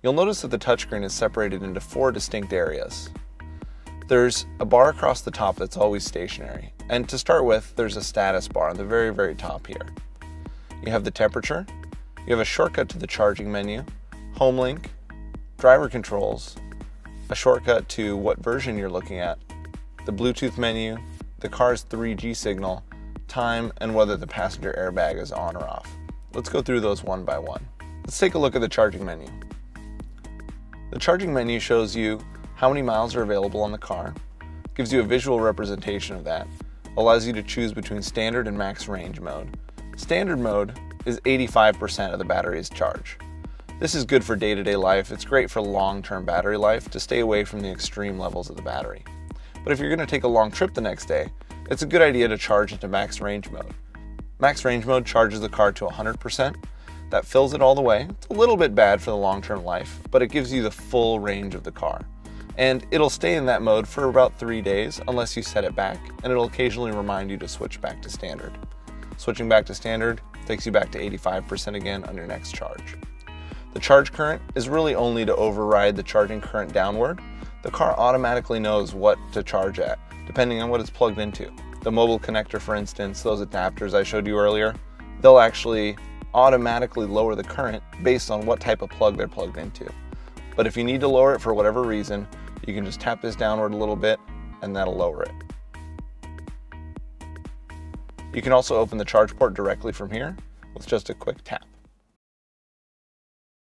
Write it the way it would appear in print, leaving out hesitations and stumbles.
You'll notice that the touchscreen is separated into 4 distinct areas. There's a bar across the top that's always stationary, and to start with, there's a status bar on the very top here. You have the temperature, you have a shortcut to the charging menu, home link, driver controls, a shortcut to what version you're looking at, the Bluetooth menu, the car's 3G signal, time, and whether the passenger airbag is on or off. Let's go through those one by one. Let's take a look at the charging menu. The charging menu shows you how many miles are available on the car, gives you a visual representation of that, allows you to choose between standard and max range mode. Standard mode is 85% of the battery's charge. This is good for day-to-day life. It's great for long-term battery life to stay away from the extreme levels of the battery. But if you're going to take a long trip the next day, it's a good idea to charge into max range mode. Max range mode charges the car to 100%. That fills it all the way. It's a little bit bad for the long-term life, but it gives you the full range of the car. And it'll stay in that mode for about 3 days unless you set it back, and it'll occasionally remind you to switch back to standard. Switching back to standard takes you back to 85% again on your next charge. The charge current is really only to override the charging current downward. The car automatically knows what to charge at, depending on what it's plugged into. The mobile connector, for instance, those adapters I showed you earlier, they'll actually automatically lower the current based on what type of plug they're plugged into. But if you need to lower it for whatever reason, you can just tap this downward a little bit and that'll lower it. You can also open the charge port directly from here with just a quick tap.